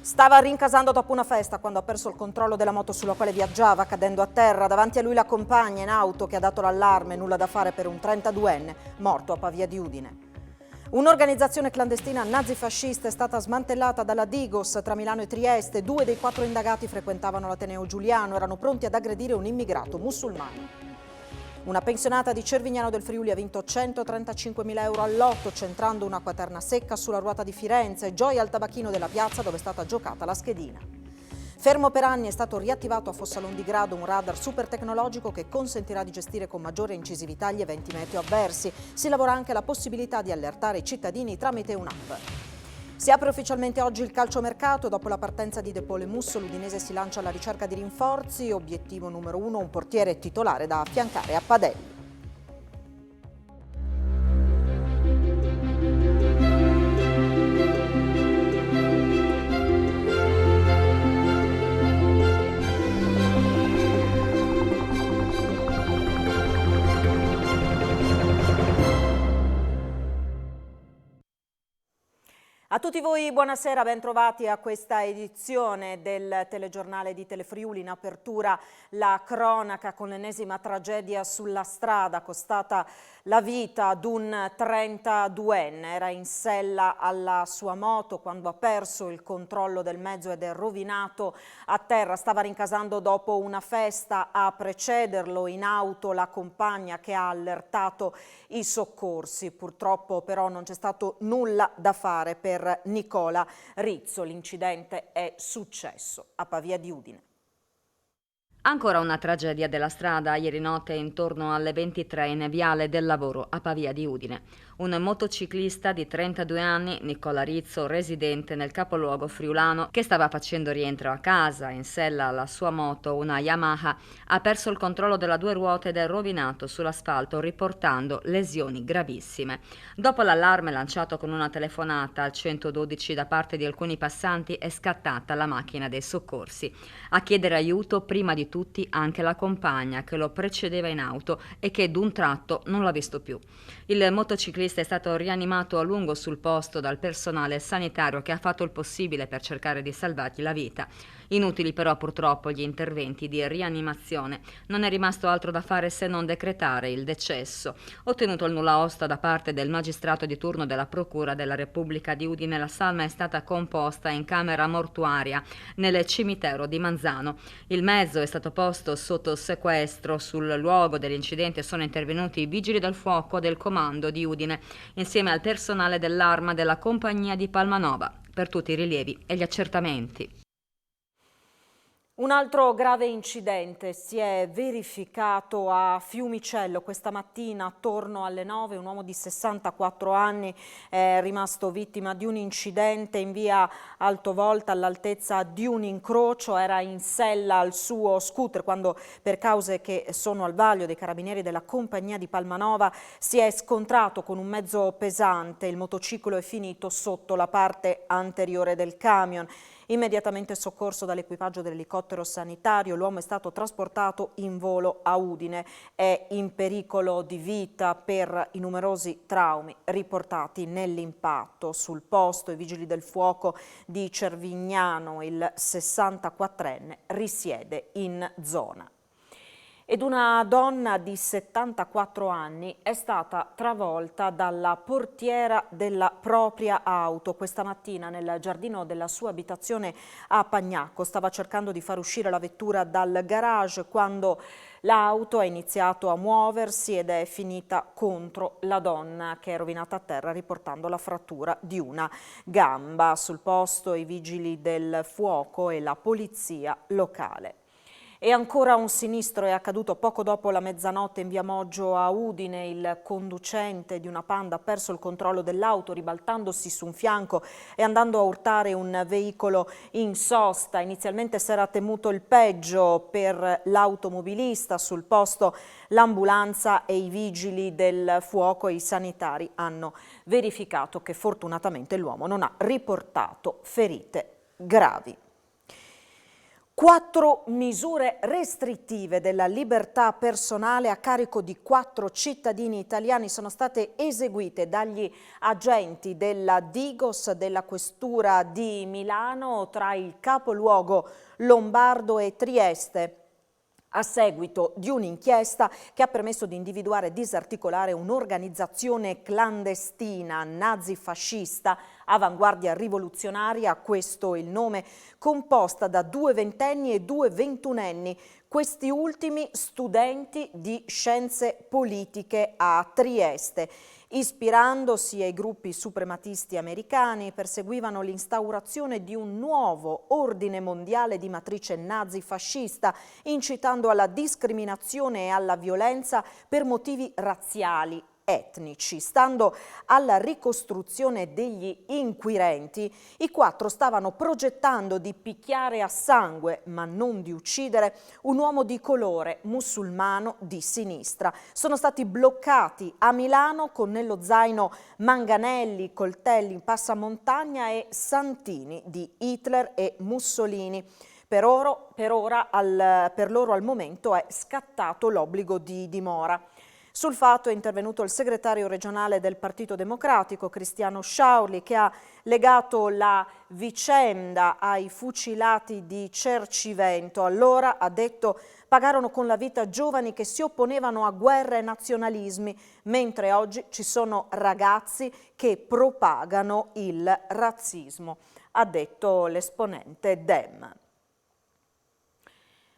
Stava rincasando dopo una festa quando ha perso il controllo della moto sulla quale viaggiava, cadendo a terra. Davanti a lui la compagna in auto che ha dato l'allarme, nulla da fare per un 32enne morto a Pavia di Udine. Un'organizzazione clandestina nazifascista è stata smantellata dalla Digos tra Milano e Trieste. 2 dei 4 indagati frequentavano l'Ateneo Giuliano, erano pronti ad aggredire un immigrato musulmano. Una pensionata di Cervignano del Friuli ha vinto 135.000 euro al lotto, centrando una quaterna secca sulla ruota di Firenze, gioia al tabacchino della piazza dove è stata giocata la schedina. Fermo per anni è stato riattivato a Fossalon di Grado un radar super tecnologico che consentirà di gestire con maggiore incisività gli eventi meteo avversi. Si lavora anche alla possibilità di allertare i cittadini tramite un'app. Si apre ufficialmente oggi il calciomercato. Dopo la partenza di De Paul e Musso, l'Udinese si lancia alla ricerca di rinforzi. Obiettivo numero 1, un portiere titolare da affiancare a Padelli. A tutti voi buonasera, ben trovati a questa edizione del telegiornale di Telefriuli. In apertura la cronaca con l'ennesima tragedia sulla strada, costata la vita ad un 32enne. Era in sella alla sua moto quando ha perso il controllo del mezzo ed è rovinato a terra. Stava rincasando dopo una festa, a precederlo in auto la compagna che ha allertato i soccorsi. Purtroppo però non c'è stato nulla da fare per Nicola Rizzo. L'incidente è successo a Pavia di Udine. Ancora una tragedia della strada ieri notte intorno alle 23 in Viale del Lavoro a Pavia di Udine. Un motociclista di 32 anni, Nicola Rizzo, residente nel capoluogo friulano, che stava facendo rientro a casa in sella alla sua moto, una Yamaha, ha perso il controllo della due ruote ed è rovinato sull'asfalto riportando lesioni gravissime. Dopo l'allarme lanciato con una telefonata al 112 da parte di alcuni passanti è scattata la macchina dei soccorsi. A chiedere aiuto prima di tutti anche la compagna che lo precedeva in auto e che d'un tratto non l'ha visto più. Il motociclista è stato rianimato a lungo sul posto dal personale sanitario che ha fatto il possibile per cercare di salvargli la vita. Inutili però purtroppo gli interventi di rianimazione. Non è rimasto altro da fare se non decretare il decesso. Ottenuto il nulla osta da parte del magistrato di turno della Procura della Repubblica di Udine, la salma è stata composta in camera mortuaria nel cimitero di Manzano. Il mezzo è stato posto sotto sequestro. Sul luogo dell'incidente sono intervenuti i vigili del fuoco del comando di Udine insieme al personale dell'Arma della compagnia di Palmanova per tutti i rilievi e gli accertamenti. Un altro grave incidente si è verificato a Fiumicello questa mattina attorno alle 9. Un uomo di 64 anni è rimasto vittima di un incidente in via Altovolta all'altezza di un incrocio. Era in sella al suo scooter quando, per cause che sono al vaglio dei carabinieri della compagnia di Palmanova, si è scontrato con un mezzo pesante. Il motociclo è finito sotto la parte anteriore del camion. Immediatamente soccorso dall'equipaggio dell'elicottero sanitario, l'uomo è stato trasportato in volo a Udine. È in pericolo di vita per i numerosi traumi riportati nell'impatto. Sul posto i vigili del fuoco di Cervignano, il 64enne risiede in zona. Ed una donna di 74 anni è stata travolta dalla portiera della propria auto questa mattina nel giardino della sua abitazione a Pagnacco. Stava cercando di far uscire la vettura dal garage quando l'auto ha iniziato a muoversi ed è finita contro la donna, che è rovinata a terra riportando la frattura di una gamba. Sul posto i vigili del fuoco e la polizia locale. E ancora un sinistro è accaduto poco dopo la mezzanotte in via Moggio a Udine. Il conducente di una Panda ha perso il controllo dell'auto ribaltandosi su un fianco e andando a urtare un veicolo in sosta. Inizialmente si era temuto il peggio per l'automobilista. Sul posto l'ambulanza e i vigili del fuoco e i sanitari hanno verificato che fortunatamente l'uomo non ha riportato ferite gravi. 4 misure restrittive della libertà personale a carico di 4 cittadini italiani sono state eseguite dagli agenti della Digos della Questura di Milano tra il capoluogo lombardo e Trieste, a seguito di un'inchiesta che ha permesso di individuare e disarticolare un'organizzazione clandestina nazifascista, Avanguardia Rivoluzionaria, questo il nome, composta da 2 ventenni e 2 ventunenni, questi ultimi studenti di scienze politiche a Trieste. Ispirandosi ai gruppi suprematisti americani, perseguivano l'instaurazione di un nuovo ordine mondiale di matrice nazifascista, incitando alla discriminazione e alla violenza per motivi razziali, etnici. Stando alla ricostruzione degli inquirenti, i 4 stavano progettando di picchiare a sangue, ma non di uccidere, un uomo di colore musulmano di sinistra. Sono stati bloccati a Milano con nello zaino manganelli, coltelli, passamontagna e santini di Hitler e Mussolini. Per loro al momento è scattato l'obbligo di dimora. Sul fatto è intervenuto il segretario regionale del Partito Democratico, Cristiano Sciaurli, che ha legato la vicenda ai fucilati di Cercivento. Allora, ha detto, pagarono con la vita giovani che si opponevano a guerre e nazionalismi, mentre oggi ci sono ragazzi che propagano il razzismo, ha detto l'esponente Dem.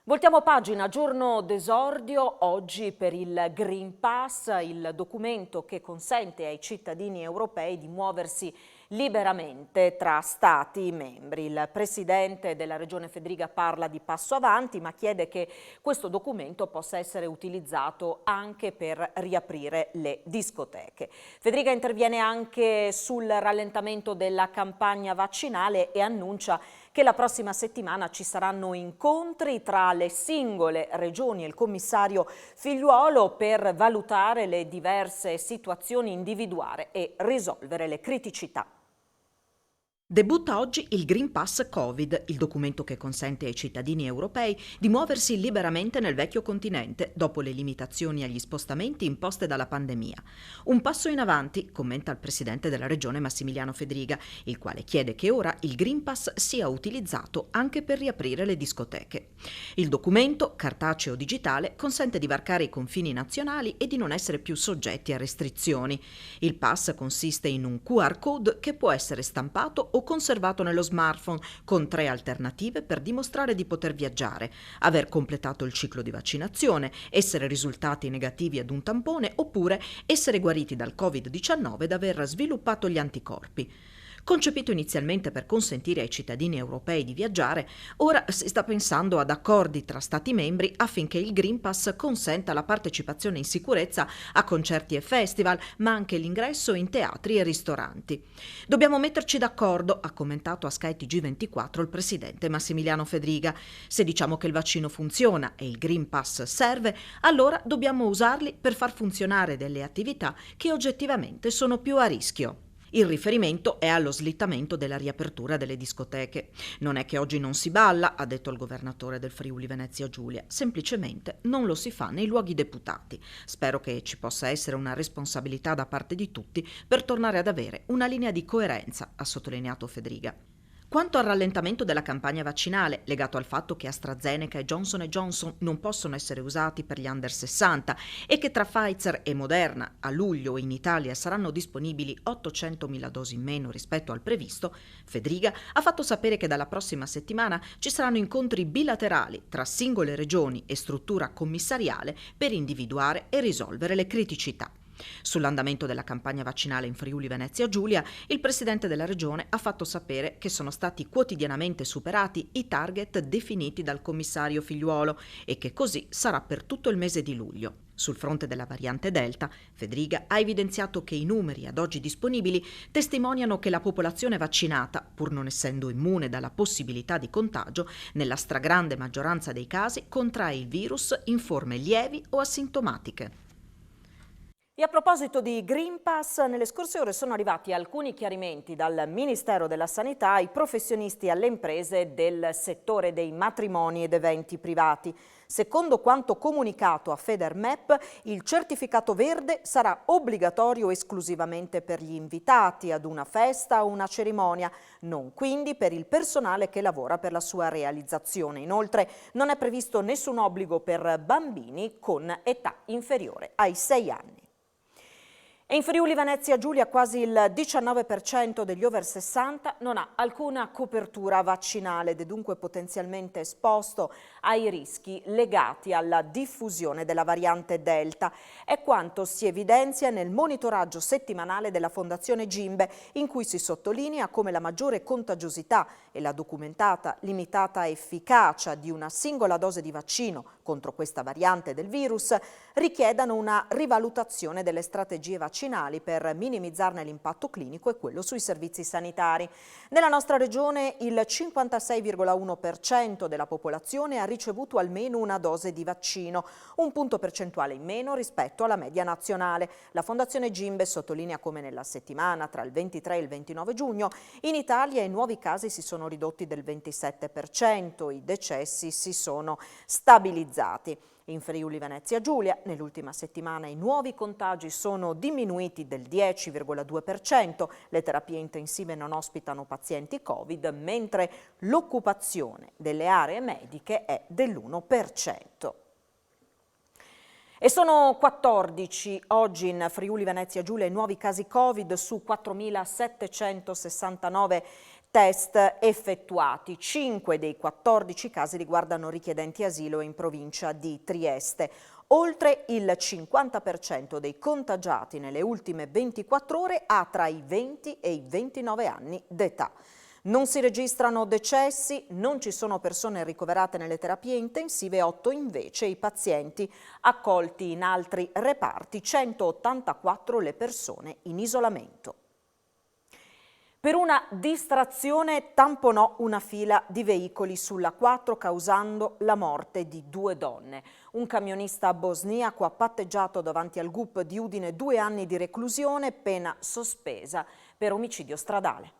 Voltiamo pagina, giorno d'esordio oggi per il Green Pass, il documento che consente ai cittadini europei di muoversi liberamente tra Stati membri. Il presidente della Regione Federica parla di passo avanti, ma chiede che questo documento possa essere utilizzato anche per riaprire le discoteche. Federica interviene anche sul rallentamento della campagna vaccinale e annuncia che la prossima settimana ci saranno incontri tra le singole regioni e il commissario Figliuolo per valutare le diverse situazioni, individuare e risolvere le criticità. Debutta oggi il Green Pass Covid, il documento che consente ai cittadini europei di muoversi liberamente nel vecchio continente dopo le limitazioni agli spostamenti imposte dalla pandemia. Un passo in avanti, commenta il presidente della regione Massimiliano Fedriga, il quale chiede che ora il Green Pass sia utilizzato anche per riaprire le discoteche. Il documento, cartaceo o digitale, consente di varcare i confini nazionali e di non essere più soggetti a restrizioni. Il pass consiste in un QR code che può essere stampato o conservato nello smartphone, con 3 alternative per dimostrare di poter viaggiare: aver completato il ciclo di vaccinazione, essere risultati negativi ad un tampone oppure essere guariti dal Covid-19 ed aver sviluppato gli anticorpi. Concepito inizialmente per consentire ai cittadini europei di viaggiare, ora si sta pensando ad accordi tra Stati membri affinché il Green Pass consenta la partecipazione in sicurezza a concerti e festival, ma anche l'ingresso in teatri e ristoranti. Dobbiamo metterci d'accordo, ha commentato a Sky TG24 il presidente Massimiliano Fedriga. Se diciamo che il vaccino funziona e il Green Pass serve, allora dobbiamo usarli per far funzionare delle attività che oggettivamente sono più a rischio. Il riferimento è allo slittamento della riapertura delle discoteche. Non è che oggi non si balla, ha detto il governatore del Friuli Venezia Giulia, semplicemente non lo si fa nei luoghi deputati. Spero che ci possa essere una responsabilità da parte di tutti per tornare ad avere una linea di coerenza, ha sottolineato Fedriga. Quanto al rallentamento della campagna vaccinale, legato al fatto che AstraZeneca e Johnson non possono essere usati per gli under 60 e che tra Pfizer e Moderna a luglio in Italia saranno disponibili 800.000 dosi in meno rispetto al previsto, Fedriga ha fatto sapere che dalla prossima settimana ci saranno incontri bilaterali tra singole regioni e struttura commissariale per individuare e risolvere le criticità. Sull'andamento della campagna vaccinale in Friuli Venezia Giulia, il presidente della regione ha fatto sapere che sono stati quotidianamente superati i target definiti dal commissario Figliuolo e che così sarà per tutto il mese di luglio. Sul fronte della variante Delta, Fedriga ha evidenziato che i numeri ad oggi disponibili testimoniano che la popolazione vaccinata, pur non essendo immune dalla possibilità di contagio, nella stragrande maggioranza dei casi contrae il virus in forme lievi o asintomatiche. E a proposito di Green Pass, nelle scorse ore sono arrivati alcuni chiarimenti dal Ministero della Sanità ai professionisti e alle imprese del settore dei matrimoni ed eventi privati. Secondo quanto comunicato a Federmep, il certificato verde sarà obbligatorio esclusivamente per gli invitati ad una festa o una cerimonia, non quindi per il personale che lavora per la sua realizzazione. Inoltre non è previsto nessun obbligo per bambini con età inferiore ai 6 anni. E in Friuli Venezia Giulia quasi il 19% degli over 60 non ha alcuna copertura vaccinale ed è dunque potenzialmente esposto ai rischi legati alla diffusione della variante Delta. È quanto si evidenzia nel monitoraggio settimanale della Fondazione Gimbe, in cui si sottolinea come la maggiore contagiosità e la documentata limitata efficacia di una singola dose di vaccino contro questa variante del virus richiedano una rivalutazione delle strategie vaccinali per minimizzarne l'impatto clinico e quello sui servizi sanitari. Nella nostra regione il 56,1% della popolazione ha ricevuto almeno una dose di vaccino, un punto percentuale in meno rispetto alla media nazionale. La Fondazione Gimbe sottolinea come nella settimana tra il 23 e il 29 giugno in Italia i nuovi casi si sono ridotti del 27%, i decessi si sono stabilizzati. In Friuli Venezia Giulia nell'ultima settimana i nuovi contagi sono diminuiti del 10,2%, le terapie intensive non ospitano pazienti Covid, mentre l'occupazione delle aree mediche è dell'1%. E sono 14 oggi in Friuli Venezia Giulia i nuovi casi Covid su 4.769 test effettuati. 5 dei 14 casi riguardano richiedenti asilo in provincia di Trieste. Oltre il 50% dei contagiati nelle ultime 24 ore ha tra i 20 e i 29 anni d'età. Non si registrano decessi, non ci sono persone ricoverate nelle terapie intensive, 8 invece i pazienti accolti in altri reparti, 184 le persone in isolamento. Per una distrazione tamponò una fila di veicoli sulla 4 causando la morte di 2 donne. Un camionista bosniaco ha patteggiato davanti al GUP di Udine 2 anni di reclusione, pena sospesa per omicidio stradale.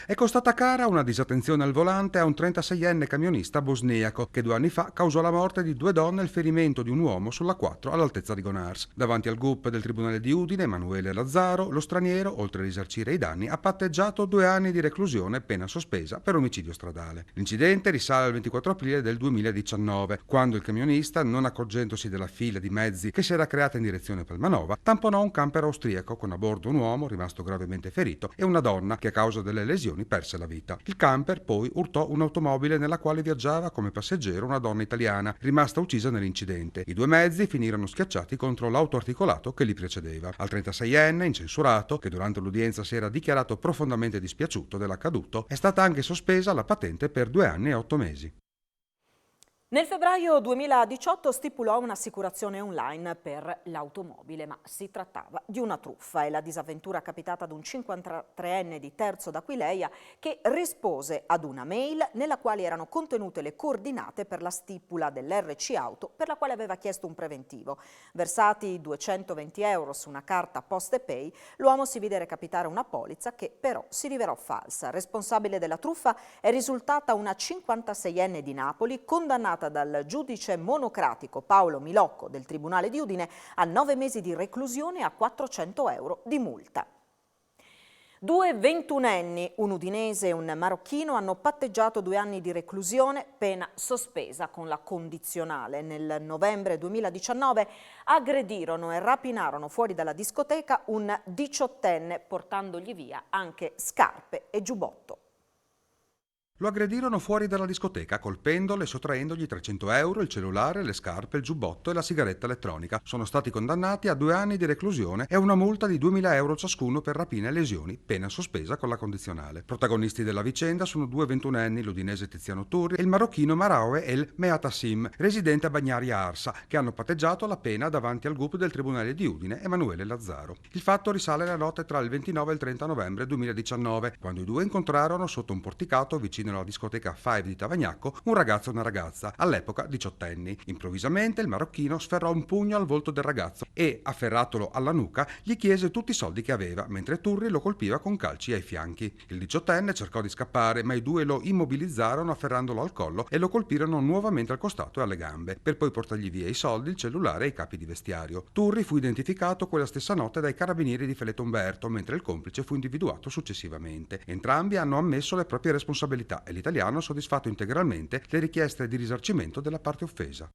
È costata cara una disattenzione al volante a un 36enne camionista bosniaco che 2 anni fa causò la morte di 2 donne e il ferimento di un uomo sulla 4 all'altezza di Gonars. Davanti al GUP del Tribunale di Udine, Emanuele Lazzaro, lo straniero, oltre a risarcire i danni, ha patteggiato 2 anni di reclusione, pena sospesa per omicidio stradale. L'incidente risale al 24 aprile del 2019, quando il camionista, non accorgendosi della fila di mezzi che si era creata in direzione Palmanova, tamponò un camper austriaco con a bordo un uomo rimasto gravemente ferito e una donna che a causa delle lesioni perse la vita. Il camper poi urtò un'automobile nella quale viaggiava come passeggero una donna italiana, rimasta uccisa nell'incidente. I 2 mezzi finirono schiacciati contro l'autoarticolato che li precedeva. Al 36enne, incensurato, che durante l'udienza si era dichiarato profondamente dispiaciuto dell'accaduto, è stata anche sospesa la patente per 2 anni e 8 mesi. Nel febbraio 2018 stipulò un'assicurazione online per l'automobile, ma si trattava di una truffa. È la disavventura capitata ad un 53enne di Terzo d'Aquileia che rispose ad una mail nella quale erano contenute le coordinate per la stipula dell'RC Auto per la quale aveva chiesto un preventivo. Versati 220 euro su una carta PostePay, l'uomo si vide recapitare una polizza che però si rivelò falsa. Responsabile della truffa è risultata una 56enne di Napoli, condannata dal giudice monocratico Paolo Milocco del Tribunale di Udine a 9 mesi di reclusione e a 400 euro di multa. 2 ventunenni, un udinese e un marocchino, hanno patteggiato 2 anni di reclusione, pena sospesa con la condizionale. Nel novembre 2019 aggredirono e rapinarono fuori dalla discoteca un 18enne, portandogli via anche scarpe e giubbotto. Lo aggredirono fuori dalla discoteca, colpendolo e sottraendogli 300 euro, il cellulare, le scarpe, il giubbotto e la sigaretta elettronica. Sono stati condannati a 2 anni di reclusione e a una multa di 2.000 euro ciascuno per rapina e lesioni, pena sospesa con la condizionale. Protagonisti della vicenda sono 2 ventunenni, l'udinese Tiziano Turri e il marocchino Maraoe El Meatassim, residente a Bagnaria Arsa, che hanno patteggiato la pena davanti al GUP del Tribunale di Udine, Emanuele Lazzaro. Il fatto risale alla notte tra il 29 e il 30 novembre 2019, quando i 2 incontrarono sotto un porticato vicino nella discoteca Five di Tavagnacco un ragazzo e una ragazza, all'epoca 18enni. Improvvisamente il marocchino sferrò un pugno al volto del ragazzo e, afferratolo alla nuca, gli chiese tutti i soldi che aveva, mentre Turri lo colpiva con calci ai fianchi. Il 18enne cercò di scappare, ma i due lo immobilizzarono afferrandolo al collo e lo colpirono nuovamente al costato e alle gambe, per poi portargli via i soldi, il cellulare e i capi di vestiario. Turri fu identificato quella stessa notte dai carabinieri di Felettomberto, mentre il complice fu individuato successivamente. Entrambi hanno ammesso le proprie responsabilità e l'italiano ha soddisfatto integralmente le richieste di risarcimento della parte offesa.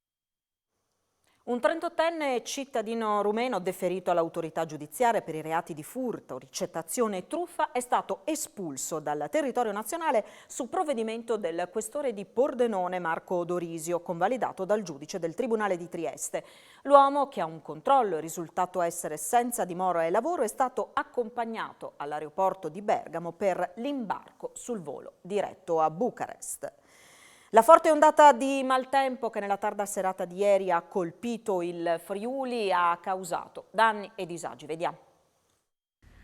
Un 38enne cittadino rumeno deferito all'autorità giudiziaria per i reati di furto, ricettazione e truffa è stato espulso dal territorio nazionale su provvedimento del questore di Pordenone Marco Dorisio, convalidato dal giudice del Tribunale di Trieste. L'uomo, che a un controllo è risultato essere senza dimora e lavoro, è stato accompagnato all'aeroporto di Bergamo per l'imbarco sul volo diretto a Bucarest. La forte ondata di maltempo che nella tarda serata di ieri ha colpito il Friuli ha causato danni e disagi. Vediamo.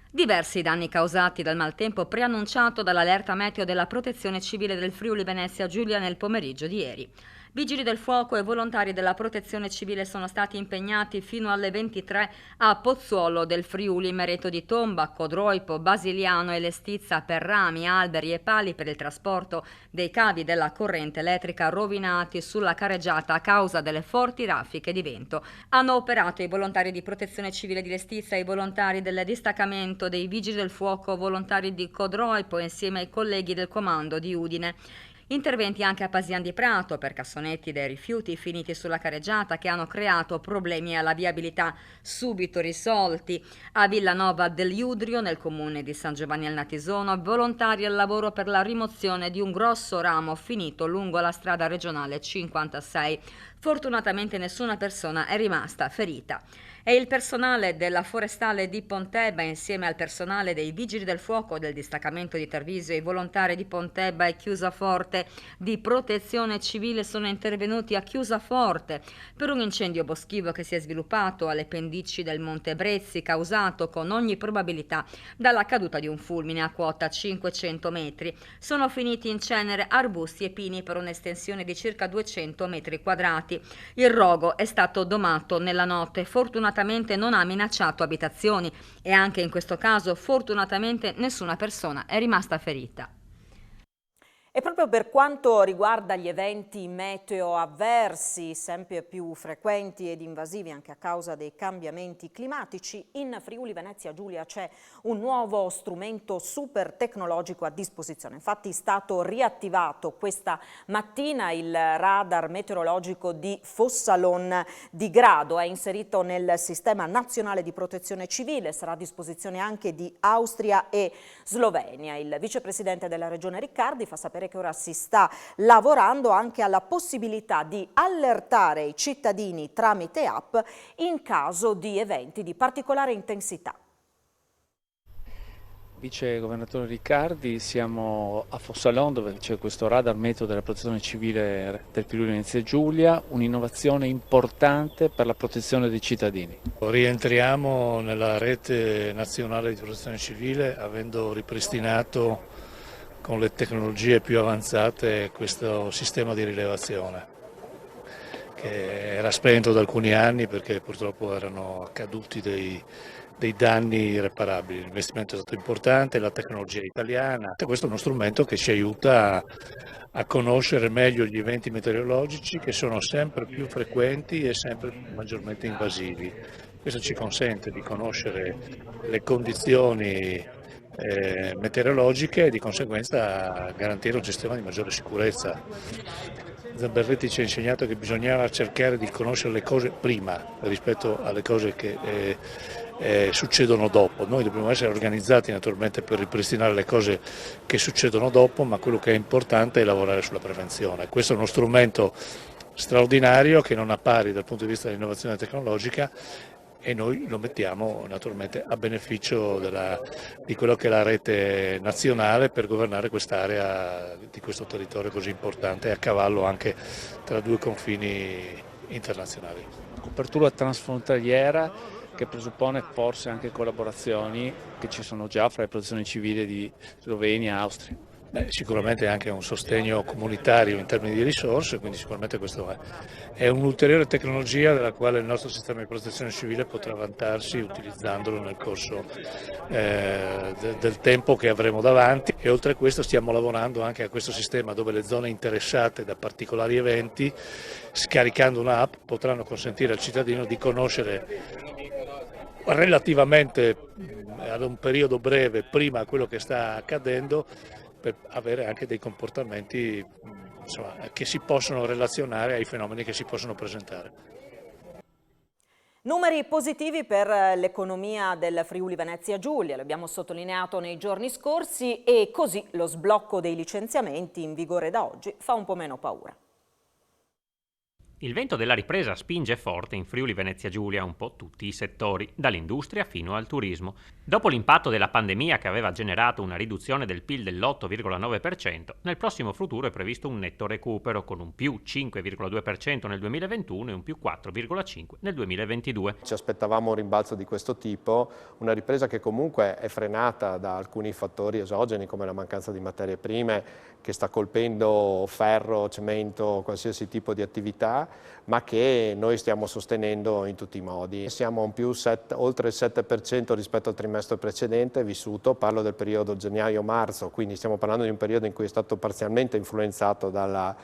Diversi danni causati dal maltempo preannunciato dall'allerta meteo della Protezione Civile del Friuli Venezia Giulia nel pomeriggio di ieri. Vigili del fuoco e volontari della Protezione Civile sono stati impegnati fino alle 23 a Pozzuolo del Friuli, Mereto di Tomba, Codroipo, Basiliano e Lestizza per rami, alberi e pali per il trasporto dei cavi della corrente elettrica rovinati sulla careggiata a causa delle forti raffiche di vento. Hanno operato i volontari di Protezione Civile di Lestizza e i volontari del distaccamento dei Vigili del Fuoco volontari di Codroipo insieme ai colleghi del comando di Udine. Interventi anche a Pasian di Prato per cassonetti dei rifiuti finiti sulla careggiata che hanno creato problemi alla viabilità subito risolti. A Villanova del Iudrio, nel comune di San Giovanni al Natisono, volontari al lavoro per la rimozione di un grosso ramo finito lungo la strada regionale 56. Fortunatamente nessuna persona è rimasta ferita. E il personale della Forestale di Pontebba, insieme al personale dei Vigili del Fuoco del distaccamento di Tarvisio e i volontari di Pontebba e Chiusaforte di Protezione Civile, sono intervenuti a Chiusaforte per un incendio boschivo che si è sviluppato alle pendici del Monte Brezzi, causato con ogni probabilità dalla caduta di un fulmine a quota 500 metri. Sono finiti in cenere arbusti e pini per un'estensione di circa 200 metri quadrati. Il rogo è stato domato nella notte, fortunatamente non ha minacciato abitazioni e anche in questo caso fortunatamente nessuna persona è rimasta ferita. E proprio per quanto riguarda gli eventi meteo avversi, sempre più frequenti ed invasivi anche a causa dei cambiamenti climatici, in Friuli Venezia Giulia c'è un nuovo strumento super tecnologico a disposizione. Infatti è stato riattivato questa mattina il radar meteorologico di Fossalon di Grado, è inserito nel sistema nazionale di protezione civile, sarà a disposizione anche di Austria e Slovenia. Il vicepresidente della regione Riccardi fa sapere che ora si sta lavorando anche alla possibilità di allertare i cittadini tramite app in caso di eventi di particolare intensità. Vice governatore Riccardi, siamo a Fossalon dove c'è questo radar meteo della protezione civile del Friuli Venezia Giulia, un'innovazione importante per la protezione dei cittadini. Rientriamo nella rete nazionale di protezione civile avendo ripristinato con le tecnologie più avanzate questo sistema di rilevazione che era spento da alcuni anni perché purtroppo erano accaduti dei danni irreparabili. L'investimento è stato importante, la tecnologia italiana. Questo è uno strumento che ci aiuta a conoscere meglio gli eventi meteorologici che sono sempre più frequenti e sempre maggiormente invasivi. Questo ci consente di conoscere le condizioni meteorologiche e di conseguenza garantire un sistema di maggiore sicurezza. Zamberletti ci ha insegnato che bisognava cercare di conoscere le cose prima rispetto alle cose che succedono dopo. Noi dobbiamo essere organizzati naturalmente per ripristinare le cose che succedono dopo, ma quello che è importante è lavorare sulla prevenzione. Questo è uno strumento straordinario che non ha pari dal punto di vista dell'innovazione tecnologica e noi lo mettiamo naturalmente a beneficio di quello che è la rete nazionale per governare quest'area di questo territorio così importante, a cavallo anche tra due confini internazionali. Copertura transfrontaliera che presuppone forse anche collaborazioni che ci sono già fra le protezioni civili di Slovenia e Austria. Sicuramente anche un sostegno comunitario in termini di risorse, quindi sicuramente questo è un'ulteriore tecnologia della quale il nostro sistema di protezione civile potrà vantarsi utilizzandolo nel corso del tempo che avremo davanti, e oltre a questo stiamo lavorando anche a questo sistema dove le zone interessate da particolari eventi, scaricando un'app, potranno consentire al cittadino di conoscere relativamente ad un periodo breve prima a quello che sta accadendo, per avere anche dei comportamenti che si possono relazionare ai fenomeni che si possono presentare. Numeri positivi per l'economia del Friuli Venezia Giulia, l'abbiamo sottolineato nei giorni scorsi, e così lo sblocco dei licenziamenti in vigore da oggi fa un po' meno paura. Il vento della ripresa spinge forte in Friuli Venezia Giulia un po' tutti i settori, dall'industria fino al turismo. Dopo l'impatto della pandemia che aveva generato una riduzione del PIL dell'8,9%, nel prossimo futuro è previsto un netto recupero con un più 5,2% nel 2021 e un più 4,5% nel 2022. Ci aspettavamo un rimbalzo di questo tipo, una ripresa che comunque è frenata da alcuni fattori esogeni come la mancanza di materie prime, che sta colpendo ferro, cemento, qualsiasi tipo di attività, ma che noi stiamo sostenendo in tutti i modi. Siamo a un più oltre il 7% rispetto al trimestre precedente vissuto, parlo del periodo gennaio-marzo, quindi stiamo parlando di un periodo in cui è stato parzialmente influenzato dalla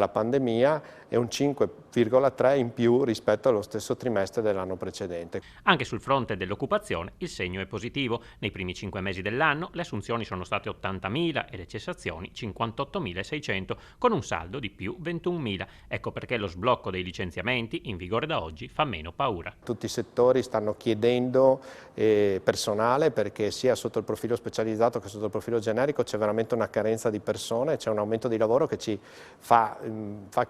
pandemia, e un 5,3% in più rispetto allo stesso trimestre dell'anno precedente. Anche sul fronte dell'occupazione il segno è positivo. Nei primi 5 mesi dell'anno le assunzioni sono state 80.000 e le cessazioni 58.600, con un saldo di più 21.000. Ecco perché lo sblocco dei licenziamenti in vigore da oggi fa meno paura. Tutti i settori stanno chiedendo personale, perché sia sotto il profilo specializzato che sotto il profilo generico c'è veramente una carenza di persone, c'è un aumento di lavoro che ci fa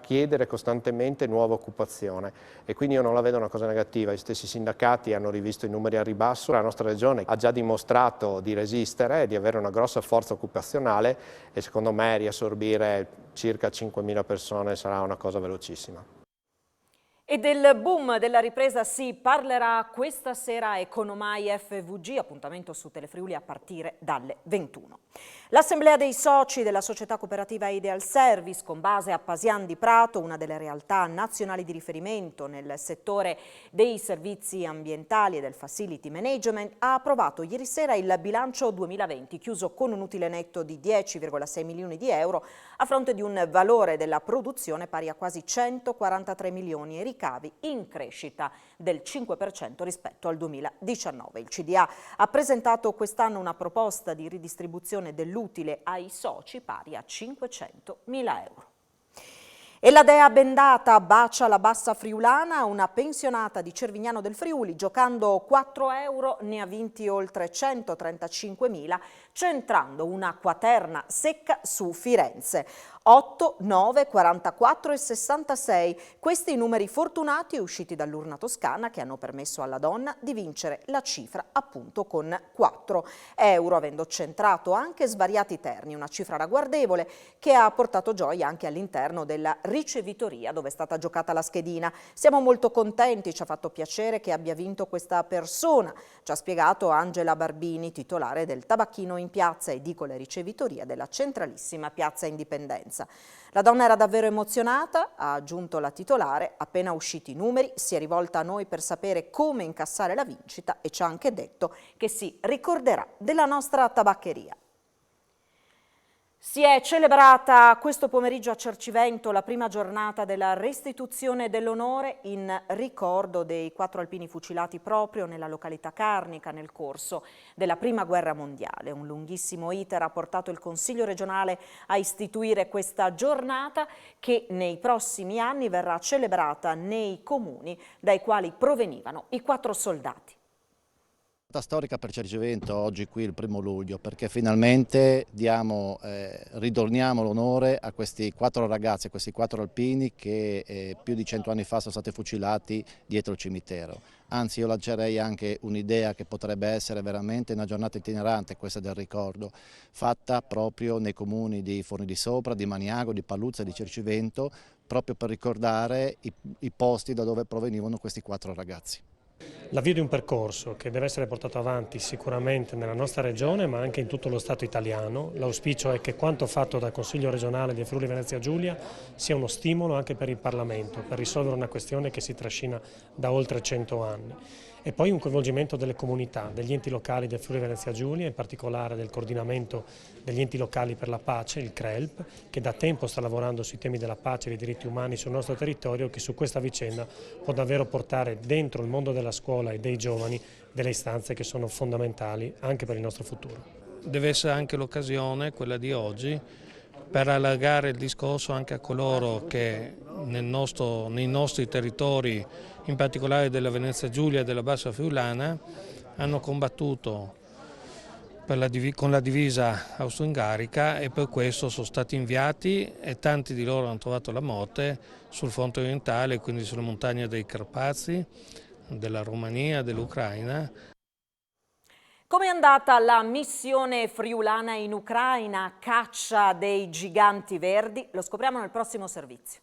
chiedere costantemente nuova occupazione, e quindi io non la vedo una cosa negativa. Gli stessi sindacati hanno rivisto i numeri a ribasso, la nostra regione ha già dimostrato di resistere e di avere una grossa forza occupazionale, e secondo me riassorbire circa 5.000 persone sarà una cosa velocissima. E del boom della ripresa si parlerà questa sera a Economai FVG, appuntamento su Telefriuli a partire dalle 21. L'Assemblea dei soci della società cooperativa Ideal Service, con base a Pasian di Prato, una delle realtà nazionali di riferimento nel settore dei servizi ambientali e del facility management, ha approvato ieri sera il bilancio 2020, chiuso con un utile netto di 10,6 milioni di euro, a fronte di un valore della produzione pari a quasi 143 milioni e ricavi in crescita del 5% rispetto al 2019. Il CDA ha presentato quest'anno una proposta di ridistribuzione dell'utile ai soci pari a 500.000 euro. E la dea bendata bacia la bassa friulana, una pensionata di Cervignano del Friuli, giocando 4 euro ne ha vinti oltre 135.000, centrando una quaterna secca su Firenze. 8, 9, 44 e 66. Questi i numeri fortunati usciti dall'urna toscana che hanno permesso alla donna di vincere la cifra appunto con 4 euro, avendo centrato anche svariati terni, una cifra ragguardevole che ha portato gioia anche all'interno della ricevitoria dove è stata giocata la schedina. Siamo molto contenti, ci ha fatto piacere che abbia vinto questa persona, ci ha spiegato Angela Barbini, titolare del Tabacchino in Piazza, edicola e ricevitoria della centralissima Piazza Indipendenza. La donna era davvero emozionata, ha aggiunto la titolare, appena usciti i numeri si è rivolta a noi per sapere come incassare la vincita e ci ha anche detto che si ricorderà della nostra tabaccheria. Si è celebrata questo pomeriggio a Cercivento la prima giornata della restituzione dell'onore in ricordo dei 4 alpini fucilati proprio nella località Carnica nel corso della Prima Guerra Mondiale. Un lunghissimo iter ha portato il Consiglio regionale a istituire questa giornata che nei prossimi anni verrà celebrata nei comuni dai quali provenivano i 4 soldati. Storica per Cercivento oggi qui il 1° luglio, perché finalmente ridorniamo l'onore a questi 4 ragazzi, a questi 4 alpini che più di 100 anni fa sono stati fucilati dietro il cimitero. Anzi, io lancerei anche un'idea che potrebbe essere veramente una giornata itinerante, questa del ricordo, fatta proprio nei comuni di Forni di Sopra, di Maniago, di Palluzza e di Cercivento, proprio per ricordare i posti da dove provenivano questi 4 ragazzi. L'avvio di un percorso che deve essere portato avanti sicuramente nella nostra regione ma anche in tutto lo Stato italiano. L'auspicio è che quanto fatto dal Consiglio regionale di Friuli Venezia Giulia sia uno stimolo anche per il Parlamento per risolvere una questione che si trascina da oltre 100 anni. E poi un coinvolgimento delle comunità, degli enti locali del Friuli Venezia Giulia, in particolare del coordinamento degli enti locali per la pace, il CRELP, che da tempo sta lavorando sui temi della pace e dei diritti umani sul nostro territorio, che su questa vicenda può davvero portare dentro il mondo della scuola e dei giovani delle istanze che sono fondamentali anche per il nostro futuro. Deve essere anche l'occasione, quella di oggi, per allargare il discorso anche a coloro che nei nostri territori, in particolare della Venezia Giulia e della Bassa Friulana, hanno combattuto con la divisa austro-ungarica e per questo sono stati inviati e tanti di loro hanno trovato la morte sul fronte orientale, quindi sulle montagne dei Carpazi, della Romania, dell'Ucraina. Come è andata la missione friulana in Ucraina, caccia dei giganti verdi? Lo scopriamo nel prossimo servizio.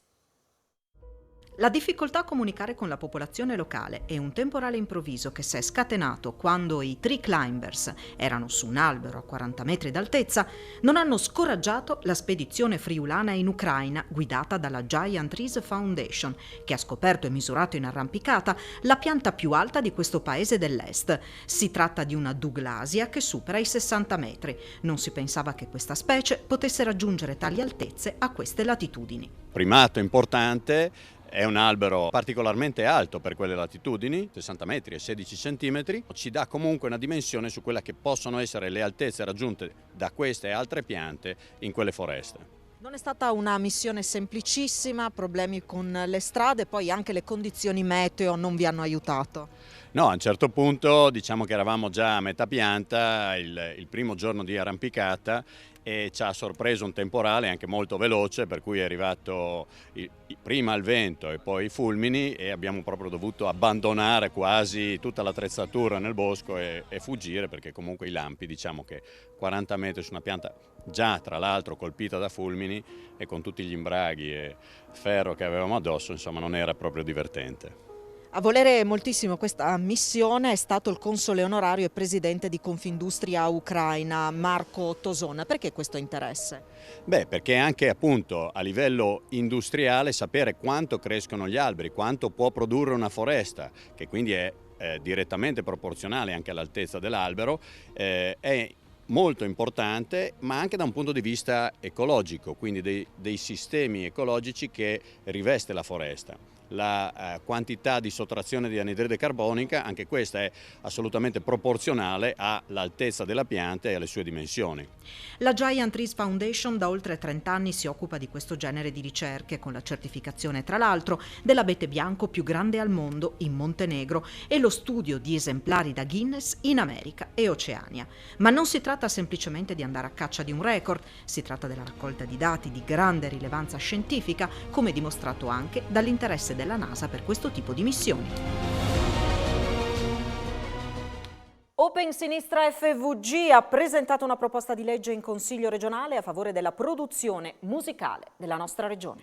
La difficoltà a comunicare con la popolazione locale e un temporale improvviso che si è scatenato quando i tree climbers erano su un albero a 40 metri d'altezza non hanno scoraggiato la spedizione friulana in Ucraina guidata dalla Giant Trees Foundation, che ha scoperto e misurato in arrampicata la pianta più alta di questo paese dell'est. Si tratta di una douglasia che supera i 60 metri. Non si pensava che questa specie potesse raggiungere tali altezze a queste latitudini. Primato importante. È un albero particolarmente alto per quelle latitudini, 60 metri e 16 centimetri, ci dà comunque una dimensione su quella che possono essere le altezze raggiunte da queste e altre piante in quelle foreste. Non è stata una missione semplicissima, problemi con le strade, poi anche le condizioni meteo non vi hanno aiutato. No, a un certo punto diciamo che eravamo già a metà pianta, il primo giorno di arrampicata, e ci ha sorpreso un temporale anche molto veloce, per cui è arrivato prima il vento e poi i fulmini e abbiamo proprio dovuto abbandonare quasi tutta l'attrezzatura nel bosco e fuggire, perché comunque i lampi, diciamo che 40 metri su una pianta già tra l'altro colpita da fulmini e con tutti gli imbraghi e ferro che avevamo addosso, insomma non era proprio divertente. A volere moltissimo questa missione è stato il console onorario e presidente di Confindustria Ucraina, Marco Tosona. Perché questo interesse? Beh, perché anche appunto a livello industriale sapere quanto crescono gli alberi, quanto può produrre una foresta, che quindi è direttamente proporzionale anche all'altezza dell'albero, è molto importante, ma anche da un punto di vista ecologico, quindi dei sistemi ecologici che riveste la foresta. La quantità di sottrazione di anidride carbonica, anche questa è assolutamente proporzionale all'altezza della pianta e alle sue dimensioni. La Giant Trees Foundation da oltre 30 anni si occupa di questo genere di ricerche, con la certificazione tra l'altro dell'abete bianco più grande al mondo in Montenegro e lo studio di esemplari da Guinness in America e Oceania. Ma non si tratta semplicemente di andare a caccia di un record, si tratta della raccolta di dati di grande rilevanza scientifica, come dimostrato anche dall'interesse della NASA per questo tipo di missioni. Open Sinistra FVG ha presentato una proposta di legge in Consiglio regionale a favore della produzione musicale della nostra regione.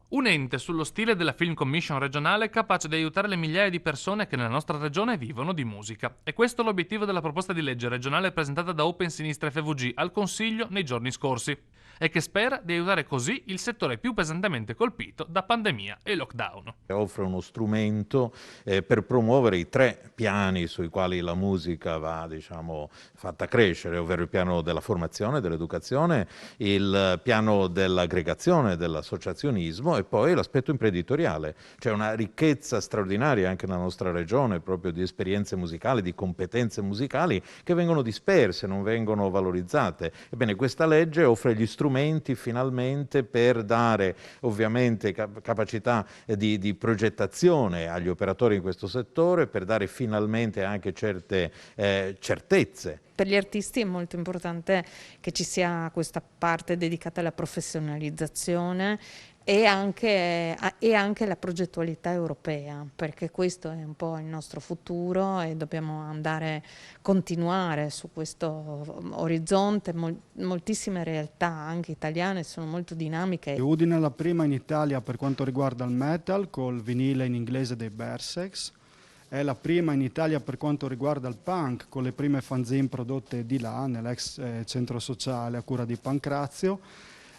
Un ente sullo stile della Film Commission regionale capace di aiutare le migliaia di persone che nella nostra regione vivono di musica. E questo è l'obiettivo della proposta di legge regionale presentata da Open Sinistra FVG al Consiglio nei giorni scorsi, e che spera di aiutare così il settore più pesantemente colpito da pandemia e lockdown. Offre uno strumento per promuovere i 3 piani sui quali la musica va, fatta crescere, ovvero il piano della formazione, dell'educazione, il piano dell'aggregazione, dell'associazionismo e poi l'aspetto imprenditoriale. C'è una ricchezza straordinaria anche nella nostra regione proprio di esperienze musicali, di competenze musicali che vengono disperse, non vengono valorizzate. Ebbene, questa legge offre gli strumenti finalmente per dare ovviamente capacità di progettazione agli operatori in questo settore, per dare finalmente anche certe certezze. Per gli artisti è molto importante che ci sia questa parte dedicata alla professionalizzazione e anche la progettualità europea, perché questo è un po' il nostro futuro e dobbiamo continuare su questo orizzonte. Moltissime realtà anche italiane sono molto dinamiche. Udine è la prima in Italia per quanto riguarda il metal, col vinile in inglese dei Berserks. è la prima in Italia per quanto riguarda il punk, con le prime fanzine prodotte di là, nell'ex centro sociale a cura di Pancrazio.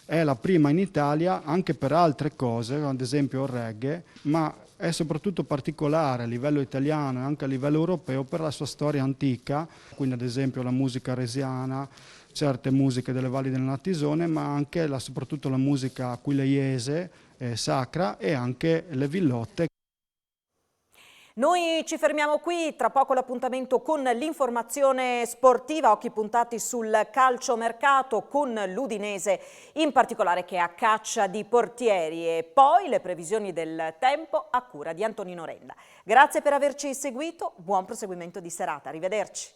È la prima in Italia anche per altre cose, ad esempio il reggae, ma è soprattutto particolare a livello italiano e anche a livello europeo per la sua storia antica, quindi ad esempio la musica resiana, certe musiche delle valli del Natisone, ma anche soprattutto la musica aquileiese, sacra, e anche le villotte. Noi ci fermiamo qui, tra poco l'appuntamento con l'informazione sportiva, occhi puntati sul calciomercato con l'Udinese in particolare che è a caccia di portieri, e poi le previsioni del tempo a cura di Antonino Renda. Grazie per averci seguito, buon proseguimento di serata, arrivederci.